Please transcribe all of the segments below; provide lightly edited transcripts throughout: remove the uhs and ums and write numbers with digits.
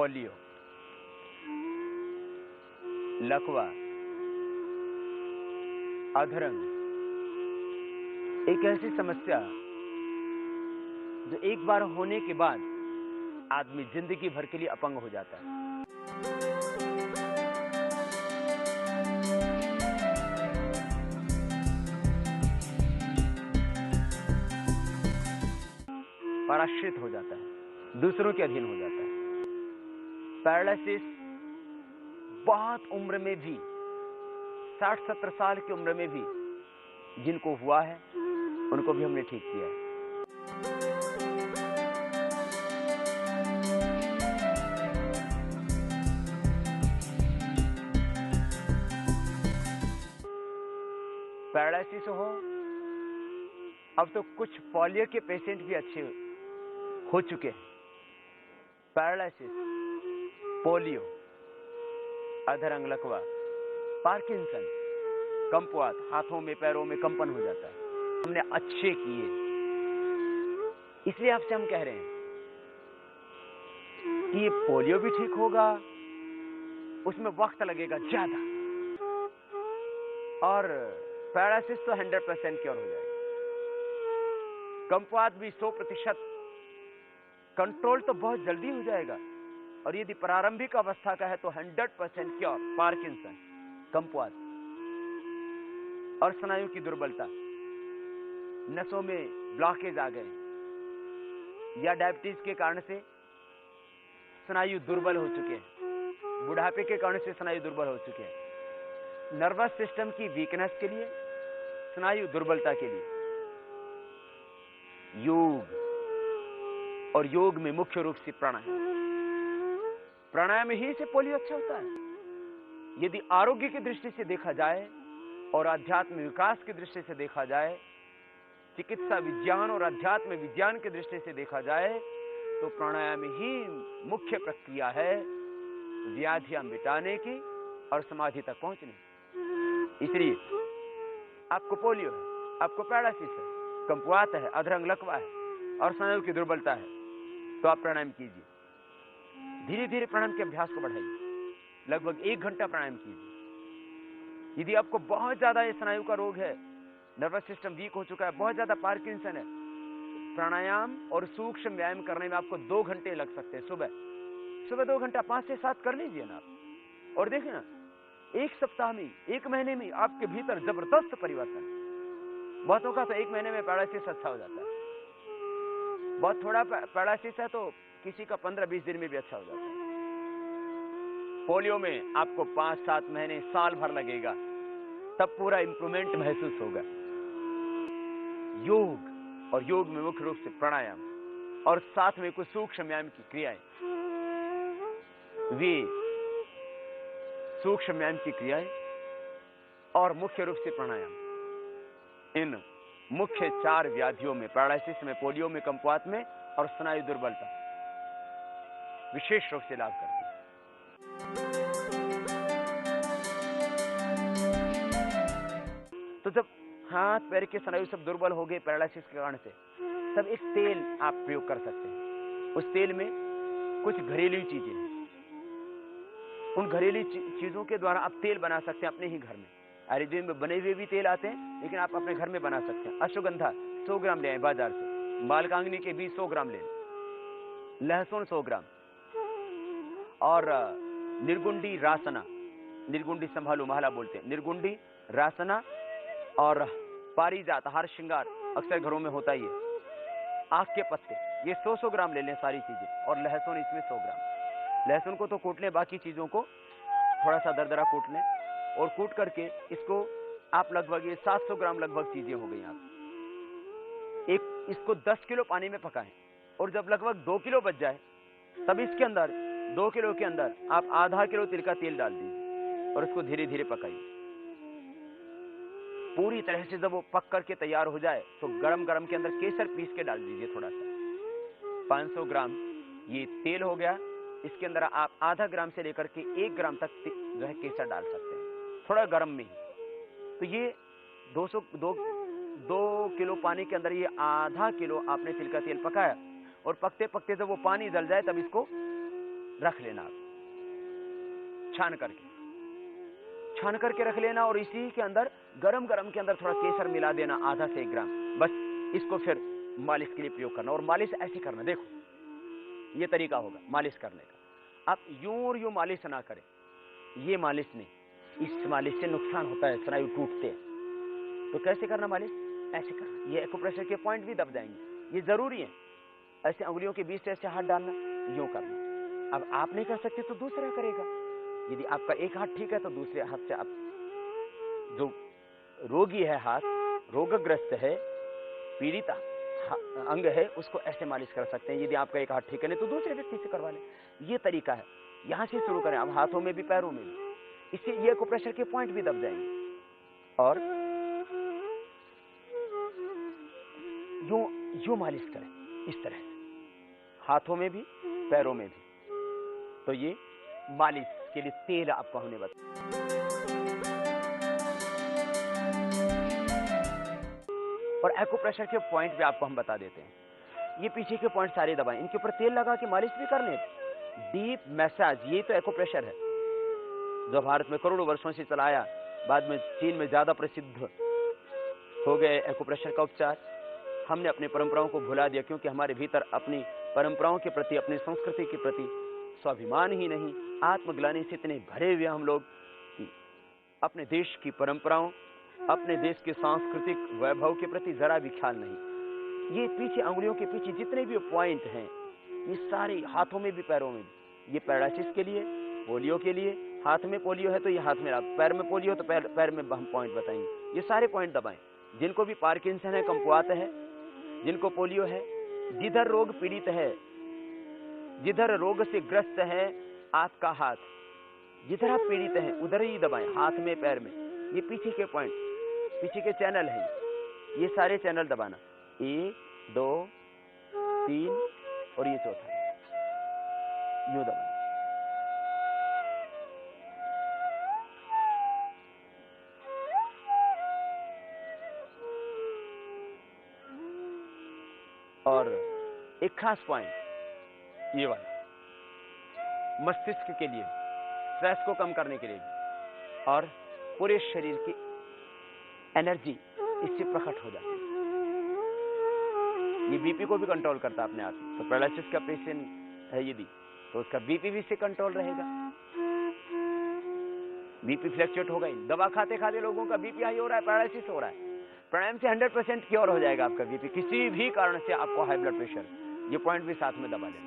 Polio, लकवा, अधरंग एक ऐसी समस्या जो एक बार होने के बाद आदमी जिंदगी भर के लिए अपंग हो जाता है। पराश्रित हो जाता है, दूसरों के अधीन हो जाता है। पैरालिसिस बहुत उम्र में भी, 60-70 साल की उम्र में भी जिनको हुआ है उनको भी हमने ठीक किया है। पैरालिसिस हो, अब तो कुछ पोलियो के पेशेंट भी अच्छे हो चुके हैं। पैरालिसिस, पोलियो, अधरंग, लकवा, पार्किंसन, कंपवात, हाथों में पैरों में कंपन हो जाता है, हमने अच्छे किए। इसलिए आपसे हम कह रहे हैं कि ये पोलियो भी ठीक होगा, उसमें वक्त लगेगा ज्यादा, और पैरालिसिस तो 100% क्योर हो जाएगा। कंपवात भी 100%, कंट्रोल तो बहुत जल्दी हो जाएगा, और यदि प्रारंभिक अवस्था का है तो 100% क्योर। पार्किंसन, कंपवात और स्नायु की दुर्बलता, नसों में ब्लॉकेज आ गए या डायबिटीज के कारण से स्नायु दुर्बल हो चुके हैं, बुढ़ापे के कारण से स्नायु दुर्बल हो चुके हैं, नर्वस सिस्टम की वीकनेस के लिए, स्नायु दुर्बलता के लिए योग, और योग में मुख्य रूप से प्राणायाम। प्राणायाम ही से पोलियो अच्छा होता है। यदि आरोग्य की दृष्टि से देखा जाए और आध्यात्म विकास की दृष्टि से देखा जाए, चिकित्सा विज्ञान और अध्यात्म विज्ञान की दृष्टि से देखा जाए, तो प्राणायाम ही मुख्य प्रक्रिया है व्याधियां मिटाने की और समाधि तक पहुंचने की। इसलिए आपको पोलियो है, आपको पैरालिसिस है, कंपवात है, अधरंग, लकवा है और स्नायु की दुर्बलता है, तो आप प्राणायाम कीजिए। धीरे धीरे प्राणायाम के अभ्यास को बढ़ाइए, लगभग 1 घंटा प्राणायाम कीजिए। यदि आपको बहुत ज्यादा ये स्नायु का रोग है, नर्वस सिस्टम वीक हो चुका है, बहुत ज्यादा पार्किंसन है, प्राणायाम और सूक्ष्म व्यायाम करने में आपको 2 घंटे लग सकते हैं। सुबह 2 घंटा 5 से 7 कर लीजिए ना आप, और देखिए ना, 1 सप्ताह में, 1 महीने में आपके भीतर जबरदस्त परिवर्तन। बहुतों का तो 1 महीने में पैरालिसिस अच्छा हो जाता है, बहुत थोड़ा पैरालिसिस है तो किसी का 15-20 दिन में भी अच्छा हो जाता है। पोलियो में आपको 5-7 महीने, साल भर लगेगा, तब पूरा इंप्रूवमेंट महसूस होगा। योग, और योग में मुख्य रूप से प्राणायाम और साथ में कुछ सूक्ष्म व्यायाम की क्रियाएं, वे सूक्ष्म व्यायाम की क्रियाएं और मुख्य रूप से प्राणायाम, इन मुख्य 4 व्याधियों में, पैरालिसिस में, पोलियो में, कंपवात में और स्नायु दुर्बलता, विशेष रूप से लाभ करती है। तो जब हाथ पैर के स्नायु सब दुर्बल हो गए पैरालिसिस के कारण से, तब एक तेल आप प्रयोग कर सकते हैं। उस तेल में कुछ घरेलू चीजें हैं, उन घरेलू चीजों के द्वारा आप तेल बना सकते हैं अपने ही घर में। आयुर्वेद में बने हुए भी तेल आते हैं, लेकिन आप अपने घर में बना सकते हैं। अश्वगंधा 100 ग्राम ले आए बाजार से, बालकांगनी के बीज 100 ग्राम ले, लहसुन 100 ग्राम, और निर्गुंडी रासना, निर्गुंडी संभालू महला बोलते हैं, निर्गुंडी रासना और पारिजात, हार श्रृंगार अक्सर घरों में होता ही है, आंख के पत्ते, ये 100 ग्राम ले लें सारी चीजें, और लहसुन इसमें 100 ग्राम। लहसुन को तो कूट लें, बाकी चीजों को थोड़ा सा दरदरा कूट लें, और कूट करके इसको आप लगभग, ये 700 ग्राम लगभग चीजें हो गई आप। इसको 10 किलो पानी में पकाएं, और जब लगभग 2 किलो बच जाए, तब इसके अंदर 2 किलो के अंदर आप आधा किलो तिल का तेल डाल दीजिए और उसको धीरे धीरे पकाइए। पूरी तरह से जब वो पक करके तैयार हो जाए, तो गरम गरम के अंदर केसर पीस के डाल दीजिए थोड़ा सा। 500 ग्राम ये तेल हो गया, इसके अंदर आप आधा ग्राम से लेकर के 1 ग्राम तक जो है केसर डाल सकते हैं, थोड़ा गर्म में ही। तो ये 2 किलो पानी के अंदर ये आधा किलो आपने तिल का तेल पकाया, और पकते पकते जब वो पानी जल जाए, तब इसको रख लेना, छान करके रख लेना, और इसी के अंदर गरम के अंदर थोड़ा केसर मिला देना, आधा से 1 ग्राम, बस इसको फिर मालिश के लिए प्रयोग करना। और मालिश ऐसे करना, देखो ये तरीका होगा मालिश करने का। आप यूं और यूं मालिश ना करें, ये मालिश नहीं, इस मालिश से नुकसान होता है, स्नायु टूटते हैं। तो कैसे करना मालिश? ऐसे करना, ये एक्यूप्रेशर के पॉइंट भी दब जाएंगे, ये जरूरी है। ऐसे उंगलियों के बीच से ऐसे हाथ डालना, यूं करना। अब आप नहीं कर सकते तो दूसरा करेगा। यदि आपका एक हाथ ठीक है तो दूसरे हाथ से आप, जो रोगी है, हाथ रोगग्रस्त है, पीड़ित अंग है, उसको ऐसे मालिश कर सकते हैं। यदि आपका एक हाथ ठीक है नहीं तो दूसरे व्यक्ति से करवा लें। ये तरीका है, यहां से शुरू करें। अब हाथों में भी पैरों में भी, इससे ये एक्यूप्रेशर के पॉइंट भी दब जाएंगे। और यूं मालिश करें, इस तरह से, हाथों में भी पैरों में भी। तो ये मालिश के लिए तेल आपको हमने बताया। और एक्यूप्रेशर के पॉइंट भी आपको हम बता देते हैं। ये पीछे के पॉइंट सारे दबाएं, इनके ऊपर तेल लगा के मालिश भी कर लें। डीप मैसाज, ये तो एक्यूप्रेशर है जो भारत में करोड़ों वर्षों से चलाया, बाद में चीन में ज्यादा प्रसिद्ध हो गए एक्यूप्रेशर का उपचार। हमने अपनी परंपराओं को भुला दिया, क्योंकि हमारे भीतर अपनी परंपराओं के प्रति, अपनी संस्कृति के प्रति स्वाभिमान ही नहीं, आत्मग्लानि से इतने भरे हुए हम लोग कि अपने देश की परंपराओं, अपने देश के सांस्कृतिक वैभव के प्रति जरा भी ख्याल नहीं। ये पीछे अंगुलियों के पीछे जितने भी पॉइंट हैं, ये सारे हाथों में भी पैरों में भी। ये पैरालिसिस के लिए, पोलियो के लिए, हाथ में पोलियो है तो ये हाथ में, पैर में पोलियो तो पैर में हम पॉइंट बताएंगे। ये सारे पॉइंट दबाएं। जिनको भी पार्किंसन है, कम्पुआत है, जिनको पोलियो है, जिधर रोग पीड़ित है, जिधर रोग से ग्रस्त है आपका हाथ, जिधर आप पीड़ित हैं उधर ही दबाएं, हाथ में, पैर में। ये पीछे के पॉइंट, पीछे के चैनल है, ये सारे चैनल दबाना, 1 2 3 और ये चौथा, यूं दबाना। और एक खास पॉइंट ये वाला, मस्तिष्क के लिए, स्ट्रेस को कम करने के लिए भी, और पूरे शरीर की एनर्जी इससे प्रकट हो जाती है। ये बीपी को भी कंट्रोल करता है अपने आप ही। तो पैरालिसिस का पेशेंट है यदि, तो उसका बीपी भी से कंट्रोल रहेगा। बीपी फ्लक्चुएट होगा ही, दवा खाते खाते लोगों का बीपी हाई हो रहा है, पैरालिसिस हो रहा है। प्राणायाम से 100% क्योर हो जाएगा आपका बीपी, किसी भी कारण से आपको हाई ब्लड प्रेशर। ये पॉइंट भी साथ में दबा देना।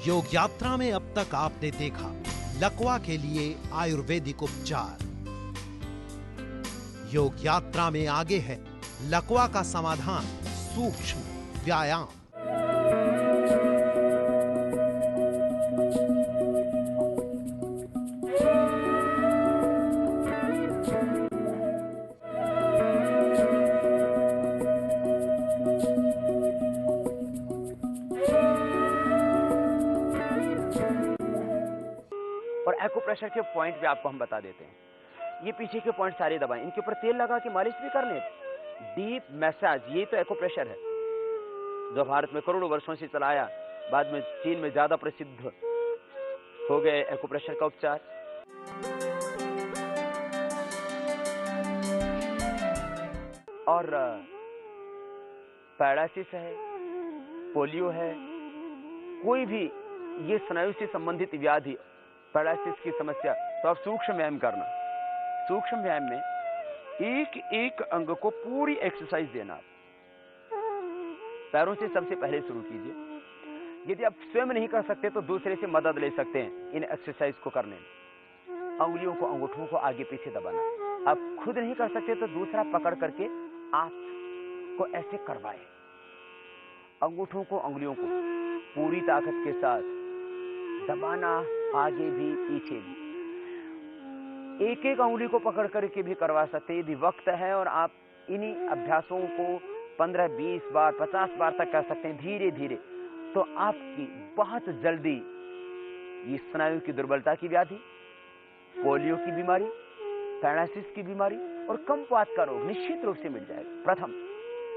योग यात्रा में अब तक आपने देखा लकवा के लिए आयुर्वेदिक उपचार। योग यात्रा में आगे है लकवा का समाधान, सूक्ष्म व्यायाम। और एक्यूप्रेशर के पॉइंट भी आपको हम बता देते हैं। ये पीछे के पॉइंट सारे दबाएं, इनके ऊपर तेल लगा के मालिश भी कर लें। डीप मैसाज, ये तो एक्यूप्रेशर है जो भारत में करोड़ों वर्षों से चलाया, बाद में चीन में ज्यादा प्रसिद्ध हो गए एक्यूप्रेशर का उपचार। और पैरालिसिस है, पोलियो है, कोई भी ये स्नायु से संबंधित व्याधि, पैरालिसिस की समस्या, तो आप सूक्ष्म व्यायाम करना। सूक्ष्म व्यायाम में एक एक अंग को पूरी एक्सरसाइज देना। पैरों से सबसे पहले शुरू कीजिए। यदि आप स्वयं नहीं कर सकते तो दूसरे से मदद ले सकते हैं इन एक्सरसाइज को करने में। अंगुलियों को, अंगूठों को आगे पीछे दबाना। आप खुद नहीं कर सकते तो दूसरा पकड़ करके आपको ऐसे करवाए। अंगूठों को, अंगुलियों को पूरी ताकत के साथ दबाना, आगे भी पीछे भी। एक एक अंगुली को पकड़ करके भी करवा सकते हैं यदि वक्त है, और आप इन्हीं अभ्यासों को 15, 20 बार, 50 बार तक कर सकते हैं धीरे धीरे। तो आपकी बहुत जल्दी ये स्नायु की दुर्बलता की व्याधि, पोलियो की बीमारी, पैरालिसिस की बीमारी और कमपात का रोग निश्चित रूप से मिट जाएगा। प्रथम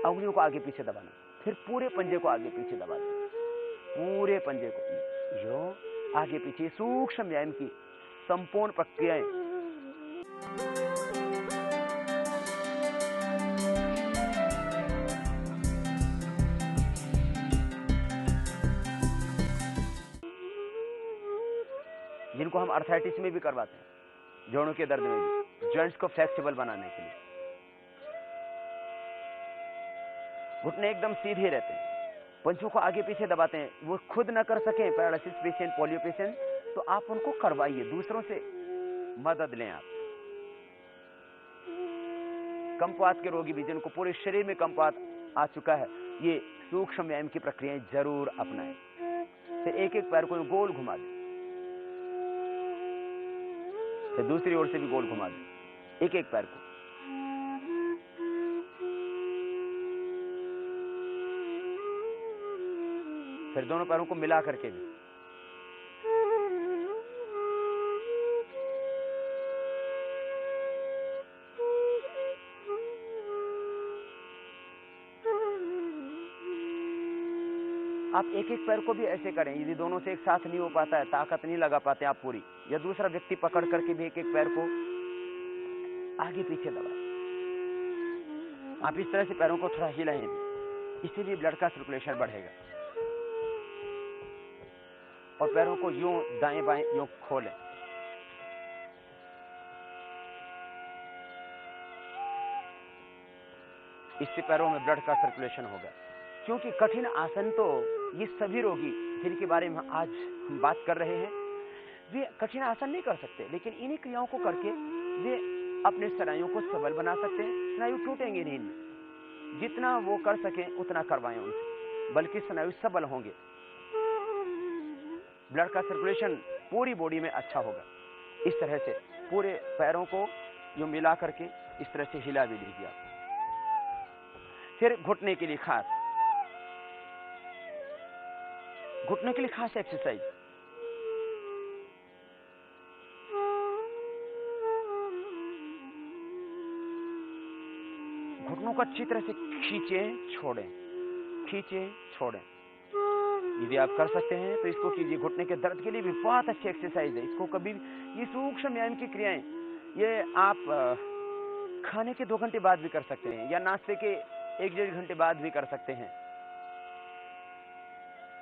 अंगुलियों को आगे पीछे दबाना, फिर पूरे पंजे को आगे पीछे दबा देना, पूरे पंजे को यो आगे पीछे, सूक्ष्म व्यायाम की संपूर्ण प्रक्रियाएं। जिनको हम अर्थराइटिस में भी करवाते हैं, जोड़ों के दर्द में भी, जॉइंट्स को फ्लेक्सिबल बनाने के लिए। घुटने एकदम सीधे रहते हैं, पंजों को आगे पीछे दबाते हैं। वो खुद ना कर सकें, पैरालिसिस पेशेंट, पोलियो पेशेंट, तो आप उनको करवाइए, दूसरों से मदद लें आप। कमपात के रोगी भी, जिनको पूरे शरीर में कमपात आ चुका है, ये सूक्ष्म व्यायाम की प्रक्रियाएं जरूर अपनाएं। फिर एक एक पैर को गोल घुमा दें, फिर दूसरी ओर से भी गोल घुमा दें, एक एक पैर को। फिर दोनों पैरों को मिला करके भी। आप एक एक पैर को भी ऐसे करें। यदि दोनों से एक साथ नहीं हो पाता है, ताकत नहीं लगा पाते आप पूरी, या दूसरा व्यक्ति पकड़ करके भी एक एक पैर को आगे पीछे दबाएं। आप इस तरह से पैरों को थोड़ा हिलाएं भी, इससे भी ब्लड का सर्कुलेशन बढ़ेगा। और पैरों को यूं दाएं बाएं यूं खोलें। इससे पैरों में ब्लड का सर्कुलेशन होगा। क्योंकि कठिन आसन तो ये सभी रोगी जिनके बारे में आज हम बात कर रहे हैं, वे कठिन आसन नहीं कर सकते, लेकिन इन्हीं क्रियाओं को करके वे अपने स्नायुओं को सबल बना सकते हैं। स्नायु टूटेंगे नहीं इनमें, जितना वो कर सकें उतना करवाएं उनसे, बल्कि स्नायु सबल होंगे। ब्लड का सर्कुलेशन पूरी बॉडी में अच्छा होगा। इस तरह से पूरे पैरों को यूं मिला करके इस तरह से हिला भी लीजिए आप। फिर घुटने के लिए खास, घुटने के लिए खास एक्सरसाइज। घुटनों को अच्छी तरह से खींचें छोड़ें, खींचें छोड़ें। यदि आप कर सकते हैं तो इसको कीजिए। घुटने के दर्द के लिए भी बहुत अच्छी एक्सरसाइज है। इसको कभी ये सूक्ष्म व्यायाम की क्रियाएं, ये आप खाने के 2 घंटे बाद भी कर सकते हैं, या नाश्ते के 1-1.5 घंटे बाद भी कर सकते हैं।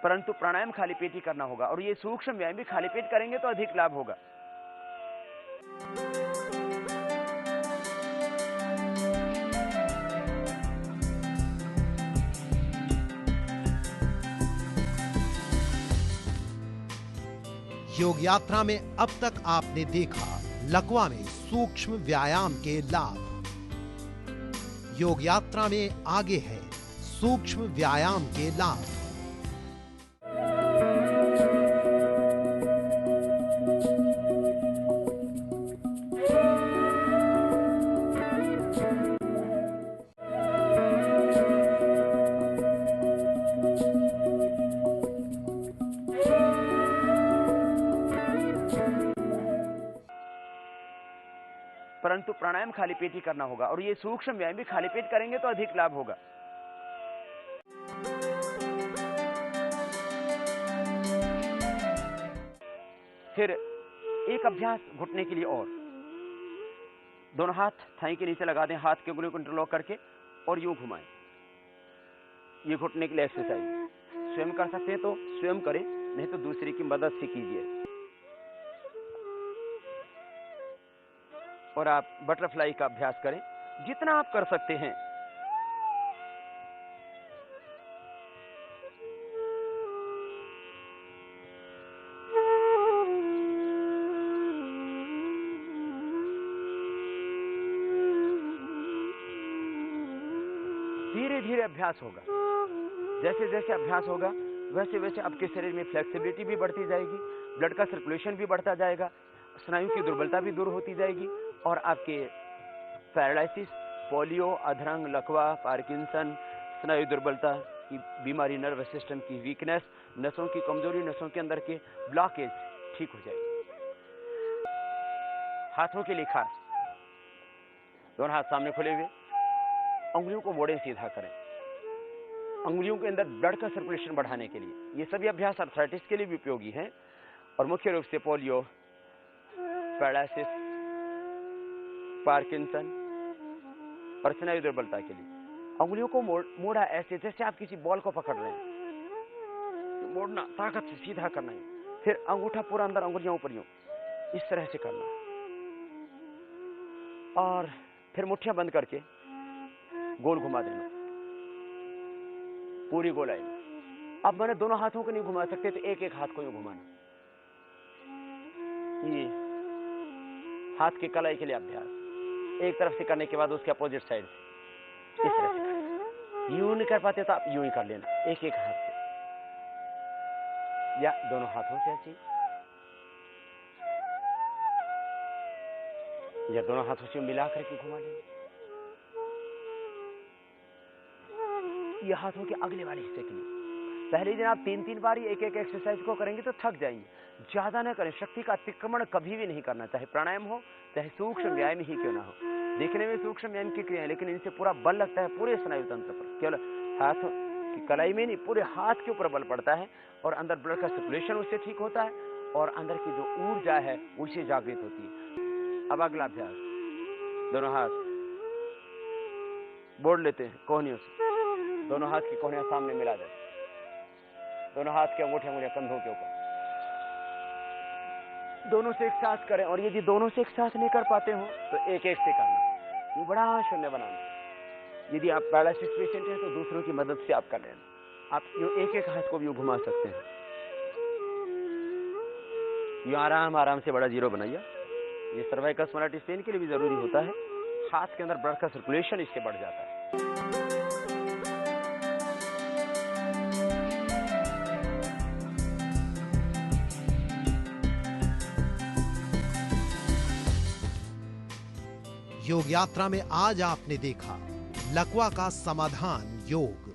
परंतु प्राणायाम खाली पेट ही करना होगा, और ये सूक्ष्म व्यायाम भी खाली पेट करेंगे तो अधिक लाभ होगा। योग यात्रा में अब तक आपने देखा लकवा में सूक्ष्म व्यायाम के लाभ। योग यात्रा में आगे है सूक्ष्म व्यायाम के लाभ। परंतु प्राणायाम खाली पेट ही करना होगा, और ये सूक्ष्म व्यायाम भी खाली पेट करेंगे तो अधिक लाभ होगा। फिर एक अभ्यास घुटने के लिए और। दोनों हाथ थाई के नीचे लगा दें, हाथ के उंगलियों को इंटरलॉक करके और यूं घुमाएं। ये घुटने के लिए एक्सरसाइज। स्वयं कर सकते हैं तो स्वयं करें, नहीं तो दूसरे की मदद से कीजिए। और आप बटरफ्लाई का अभ्यास करें जितना आप कर सकते हैं। धीरे धीरे अभ्यास होगा। जैसे जैसे अभ्यास होगा वैसे वैसे आपके शरीर में फ्लेक्सिबिलिटी भी बढ़ती जाएगी, ब्लड का सर्कुलेशन भी बढ़ता जाएगा, स्नायु की दुर्बलता भी दूर होती जाएगी, और आपके पैरालिसिस, पोलियो, अधरंग, लकवा, पार्किंसन, स्नायु दुर्बलता की बीमारी, नर्वस सिस्टम की वीकनेस, नसों की कमजोरी, नसों के अंदर के ब्लॉकेज ठीक हो जाएगी। हाथों के लिए खास। दोनों हाथ सामने खुले हुए, उंगलियों को मोड़ें, सीधा करें। उंगलियों के अंदर ब्लड का सर्कुलेशन बढ़ाने के लिए ये सभी अभ्यास आर्थराइटिस के लिए भी उपयोगी हैं और मुख्य रूप से पोलियो, पैरालिसिस, पार्किंसन और स्नायु दुर्बलता के लिए। उंगलियों को मोड़ा ऐसे जैसे आप किसी बॉल को पकड़ रहे हैं। मोड़ना, ताकत से सीधा करना है। फिर अंगूठा पूरा अंदर, उंगलियां ऊपर यूं, इस तरह से करना और फिर मुट्ठियां बंद करके गोल घुमा देना, पूरी गोलाई में। अब मैंने दोनों हाथों को नहीं घुमा सकते तो एक एक हाथ को यूं घुमाना। ये हाथ की कलाई के लिए अभ्यास। एक तरफ से करने के बाद उसके अपोजिट साइड से इस तरह से करना। यूं नहीं कर पाते तो आप यूं ही कर लेना, एक एक हाथ से या दोनों हाथों से ऐसे, या दोनों हाथों से मिला करके घुमा लेना। ये हाथों के अगले वाले हिस्से के लिए। पहले दिन आप 3-3 बार एक एक एक्सरसाइज को करेंगे तो थक जाएंगे। ज्यादा न करें, शक्ति का अतिक्रमण कभी भी नहीं करना, चाहे प्राणायाम हो चाहे सूक्ष्म व्यायाम ही क्यों ना हो। देखने में सूक्ष्म व्यायाम की क्रिया है लेकिन इनसे पूरा बल लगता है पूरे स्नायु तंत्र पर। केवल हाथ की कलाई में नहीं, पूरे हाथ के ऊपर बल पड़ता है और अंदर ब्लड का सर्कुलेशन उससे ठीक होता है और अंदर की जो ऊर्जा है उससे जागृत होती है। अब अगला अभ्यास, दोनों हाथ बोड़ लेते हैं कोहनियों से। दोनों हाथ की कोहनियां सामने मिला जाए, दोनों हाथ के अंगूठे कंधों के ऊपर, दोनों से एक साथ करें। और यदि दोनों से एक साथ नहीं कर पाते हो तो एक एक से करना, ये बड़ा शून्य बनाना। यदि आप पैरालिसिस पेशेंट हैं तो दूसरों की मदद से आप कर लेना। आप यूं एक एक हाथ को भी घुमा सकते हैं। यूं आराम आराम से बड़ा जीरो बनाइए। ये सर्वाइकल स्पॉन्डिलाइटिस पेन के लिए भी जरूरी होता है। हाथ के अंदर ब्लड का सर्कुलेशन इससे बढ़ जाता है। योग यात्रा में आज आपने देखा लकवा का समाधान योग।